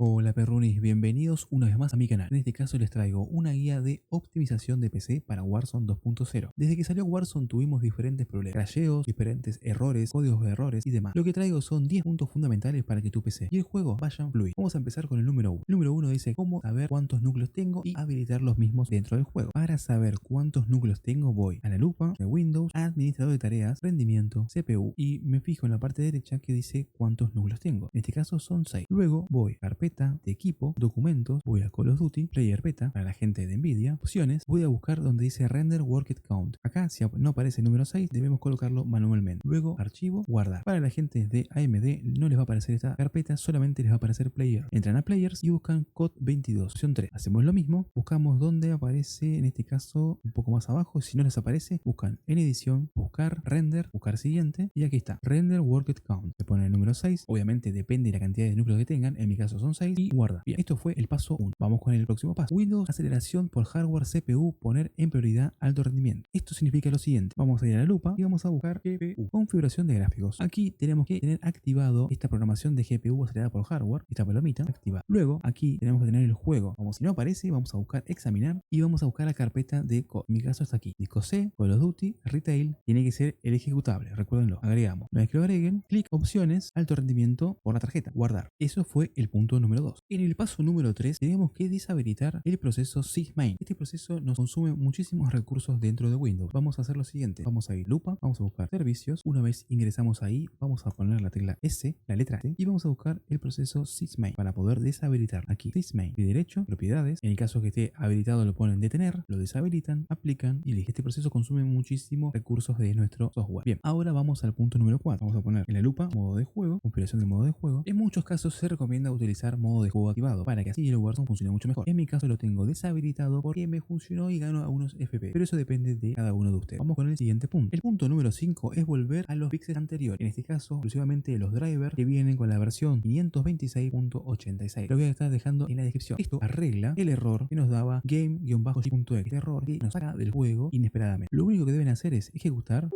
Hola perrunis, bienvenidos una vez más a mi canal. En este caso les traigo una guía de optimización de PC para Warzone 2.0. Desde que salió Warzone tuvimos diferentes problemas, crasheos, diferentes errores, códigos de errores y demás. Lo que traigo son 10 puntos fundamentales para que tu PC y el juego vayan fluido. Vamos a empezar con el número 1. El número 1 dice cómo saber cuántos núcleos tengo y habilitar los mismos dentro del juego. Para saber cuántos núcleos tengo voy a la lupa de Windows, administrador de tareas, rendimiento, CPU y me fijo en la parte derecha que dice cuántos núcleos tengo. En este caso son 6. Luego voy a carpeta de equipo, documentos, voy a Call of Duty, Player Beta, para la gente de Nvidia, opciones, voy a buscar donde dice Render Worked Count. Acá si no aparece el número 6, debemos colocarlo manualmente. Luego archivo, guardar. Para la gente de AMD no les va a aparecer esta carpeta, solamente les va a aparecer Player. Entran a Players y buscan Code 22, opción 3. Hacemos lo mismo, buscamos donde aparece, en este caso un poco más abajo, si no les aparece, buscan en edición, buscar Render, buscar siguiente y aquí está, Render Worked Count. Se pone el número 6, obviamente depende de la cantidad de núcleos que tengan, en mi caso son 6 y guarda. Bien, esto fue el paso 1. Vamos con el próximo paso. Windows, aceleración por hardware CPU, poner en prioridad alto rendimiento. Esto significa lo siguiente. Vamos a ir a la lupa y vamos a buscar GPU, configuración de gráficos. Aquí tenemos que tener activado esta programación de GPU acelerada por hardware, esta palomita activada. Luego aquí tenemos que tener el juego. Como si no aparece, vamos a buscar examinar y vamos a buscar la carpeta de code. En mi caso está aquí. Disco C, Call of Duty, Retail, tiene que ser el ejecutable. Recuérdenlo. Agregamos. Una vez que lo agreguen, clic opciones, alto rendimiento por la tarjeta. Guardar. Eso fue el punto número 2. En el paso número 3 tenemos que deshabilitar el proceso sysmain. Este proceso nos consume muchísimos recursos dentro de Windows. Vamos a hacer lo siguiente. Vamos a ir lupa, vamos a buscar servicios. Una vez ingresamos ahí, vamos a poner la tecla S, la letra S, y vamos a buscar el proceso sysmain para poder deshabilitar. Aquí sysmain, clic derecho, propiedades. En el caso que esté habilitado lo ponen detener, lo deshabilitan, aplican y listo. Este proceso consume muchísimos recursos de nuestro software. Bien, ahora vamos al punto número 4. Vamos a poner en la lupa modo de juego, configuración del modo de juego. En muchos casos se recomienda utilizar modo de juego activado para que así el Warzone funcione mucho mejor. En mi caso lo tengo deshabilitado porque me funcionó y gano a unos FPS, pero eso depende de cada uno de ustedes. Vamos con el siguiente punto. El punto número 5 es volver a los píxeles anteriores, en este caso exclusivamente los drivers que vienen con la versión 526.86. Lo voy a estar dejando en la descripción. Esto arregla el error que nos daba game-g.exe, este error que nos saca del juego inesperadamente. Lo único que deben hacer es ejecutar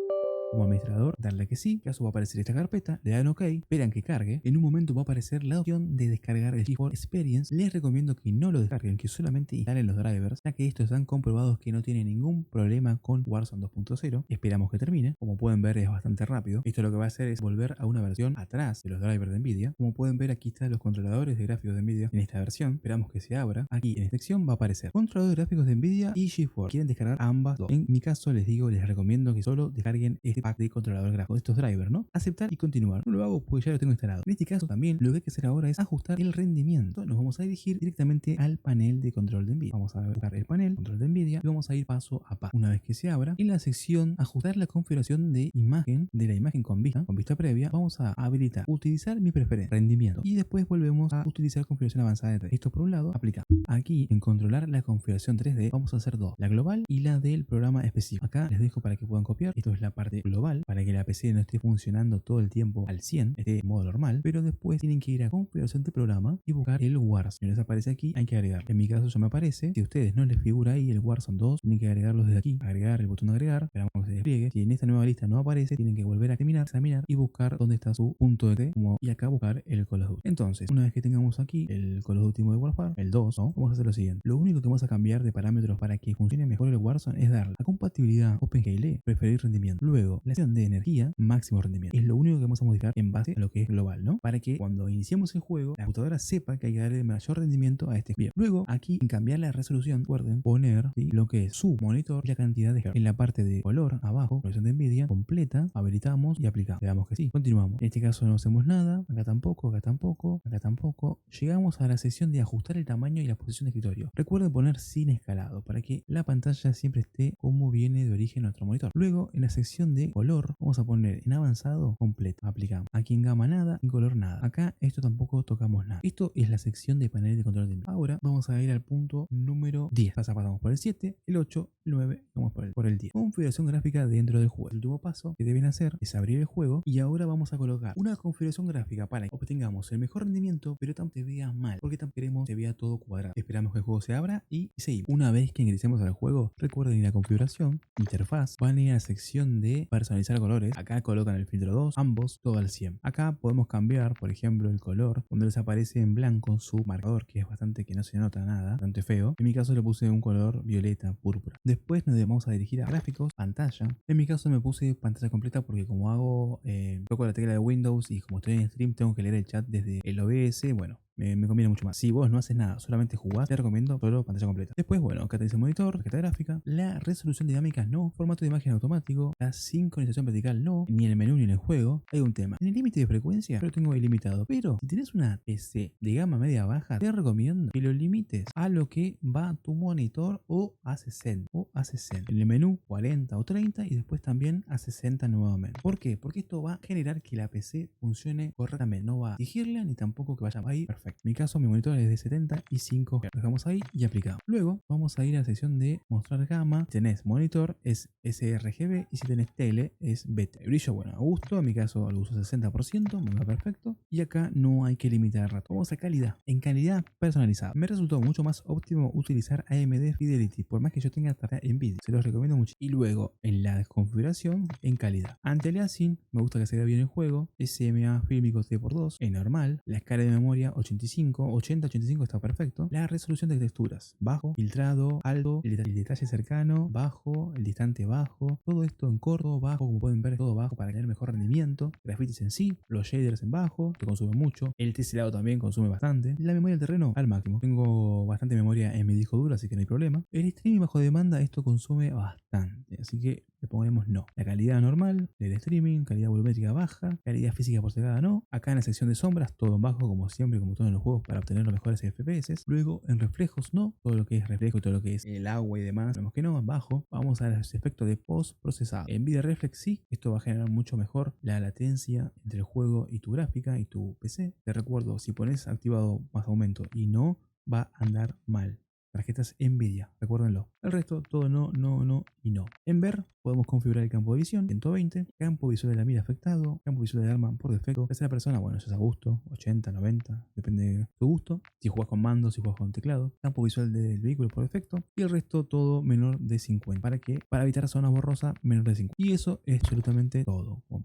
como administrador, darle que sí, en caso va a aparecer esta carpeta, le dan OK, esperan que cargue, en un momento va a aparecer la opción de descargar el GeForce Experience. Les recomiendo que no lo descarguen, que solamente instalen los drivers, ya que estos están comprobados que no tienen ningún problema con Warzone 2.0. Esperamos que termine, como pueden ver es bastante rápido. Esto lo que va a hacer es volver a una versión atrás de los drivers de Nvidia. Como pueden ver aquí están los controladores de gráficos de Nvidia en esta versión, esperamos que se abra. Aquí en esta sección va a aparecer controladores de gráficos de Nvidia y GeForce. Quieren descargar ambas dos. En mi caso les recomiendo que solo descarguen este pack de controlador gráfico de estos drivers, ¿no? Aceptar y continuar. No lo hago porque ya lo tengo instalado. En este caso también lo que hay que hacer ahora es ajustar el rendimiento. Nos vamos a dirigir directamente al panel de control de Nvidia. Vamos a buscar el panel, control de Nvidia y vamos a ir paso a paso. Una vez que se abra, en la sección ajustar la configuración de imagen, de la imagen con vista previa, vamos a habilitar utilizar mi preferencia, rendimiento, y después volvemos a utilizar configuración avanzada de 3D. Esto por un lado, aplicar. Aquí en controlar la configuración 3D vamos a hacer dos, la global y la del programa específico. Acá les dejo para que puedan copiar. Esto es la parte global para que la PC no esté funcionando todo el tiempo al 100, esté en modo normal, pero después tienen que ir a configuración de programa y buscar el Warzone. Si no les aparece aquí, hay que agregar. En mi caso ya me aparece. Si a ustedes no les figura ahí el Warzone 2, tienen que agregarlos desde aquí. Agregar el botón de agregar, esperamos que se despliegue. Si en esta nueva lista no aparece, tienen que volver a examinar y buscar dónde está su punto de T, y acá buscar el Call of Duty. Entonces, una vez que tengamos aquí el Call of Duty Modern Warfare, el 2, ¿no? Vamos a hacer lo siguiente. Lo único que vamos a cambiar de parámetros para que funcione mejor el Warzone es darle la compatibilidad OpenGL, preferir rendimiento. Luego, la acción de energía, máximo rendimiento. Es lo único que vamos a modificar en base a lo que es global, ¿no? Para que cuando iniciemos el juego, la computadora sepa que hay que darle mayor rendimiento a este. Bien. Luego, aquí, en cambiar la resolución, recuerden poner, ¿sí?, lo que es su monitor y la cantidad de hertz. En la parte de color, abajo, resolución de Nvidia, completa, habilitamos y aplicamos. Le damos que sí. Continuamos. En este caso no hacemos nada. Acá tampoco, acá tampoco, acá tampoco. Llegamos a la sección de ajustar el tamaño y la posición de escritorio. Recuerden poner sin escalado para que la pantalla siempre esté como viene de origen nuestro monitor. Luego, en la sección de color, vamos a poner en avanzado completo. Aplicamos. Aquí en gama nada, en color nada. Acá esto tampoco tocamos nada. Esto es la sección de panel de control de Nvidia. Ahora vamos a ir al punto número 10. Pasamos por el 7, el 8, el 9, vamos por el 10. Configuración gráfica dentro del juego. El último paso que deben hacer es abrir el juego y ahora vamos a colocar una configuración gráfica para que obtengamos el mejor rendimiento, pero tampoco se vea mal, porque tampoco queremos que se vea todo cuadrado. Esperamos que el juego se abra y seguimos. Una vez que ingresemos al juego, recuerden ir a configuración, interfaz, van a ir a la sección de personalizar colores. Acá colocan el filtro 2, ambos, todo al 100. Acá podemos cambiar, por ejemplo, el color, donde les aparece en blanco su marcador, que es bastante que no se nota nada, bastante feo. En mi caso le puse un color violeta, púrpura. Después nos vamos a dirigir a gráficos, pantalla. En mi caso me puse pantalla completa porque como hago, toco la tecla de Windows y como estoy en stream tengo que leer el chat desde el OBS, bueno, me conviene mucho más. Si vos no haces nada, solamente jugás, te recomiendo solo pantalla completa. Después, bueno, acá te dice monitor, tarjeta gráfica, la resolución dinámica no, formato de imagen automático, la sincronización vertical no, ni en el menú ni en el juego. Hay un tema. En el límite de frecuencia lo tengo ilimitado, pero si tienes una PC de gama media baja, te recomiendo que lo limites a lo que va tu monitor o a 60 o a 60. En el menú 40 o 30 y después también a 60 nuevamente. ¿Por qué? Porque esto va a generar que la PC funcione correctamente. No va a exigirle ni tampoco que vaya a ir perfecto. En mi caso, mi monitor es de 75 Hz. Lo dejamos ahí y aplicado. Luego vamos a ir a la sección de mostrar gama. Si tenés monitor es sRGB y si tenés tele es beta. El brillo, bueno, a gusto. En mi caso lo uso 60%, me va perfecto. Y acá no hay que limitar el rato. Vamos a calidad. En calidad personalizada. Me resultó mucho más óptimo utilizar AMD Fidelity, por más que yo tenga tarjeta Nvidia. Se los recomiendo mucho. Y luego en la configuración, en calidad. Anti-aliasing, me gusta que se vea bien el juego. SMA fílmico 3x2 en normal. La escala de memoria 85, 80, 85 está perfecto. La resolución de texturas, bajo, filtrado, alto, el detalle cercano, bajo, el distante bajo. Todo esto en corto, bajo, como pueden ver, todo bajo para tener mejor rendimiento. Grafitis en sí, los shaders en bajo, que consume mucho. El teselado también consume bastante. La memoria del terreno al máximo. Tengo bastante memoria en mi disco duro, así que no hay problema. El streaming bajo demanda, esto consume bastante, así que le ponemos no. La calidad normal del streaming, calidad volumétrica baja, calidad física por secada no. Acá en la sección de sombras, todo en bajo, como siempre, como todos en los juegos, para obtener los mejores FPS. Luego en reflejos no, todo lo que es reflejo y todo lo que es el agua y demás, vemos que no, en bajo. Vamos a los efectos de post procesado. En Nvidia Reflex sí, esto va a generar mucho mejor la latencia entre el juego y tu gráfica y tu PC. Te recuerdo, si pones activado más aumento y no, va a andar mal. Tarjetas Nvidia, recuérdenlo. El resto, todo no, no, no y no. En ver, podemos configurar el campo de visión, 120, campo visual de la mira afectado, campo visual del arma por defecto. Tercera persona, bueno, eso es a gusto, 80, 90, depende de tu gusto. Si juegas con mando, si juegas con teclado. Campo visual del vehículo por defecto. Y el resto, todo menor de 50. ¿Para qué? Para evitar zonas borrosas menor de 50. Y eso es absolutamente todo.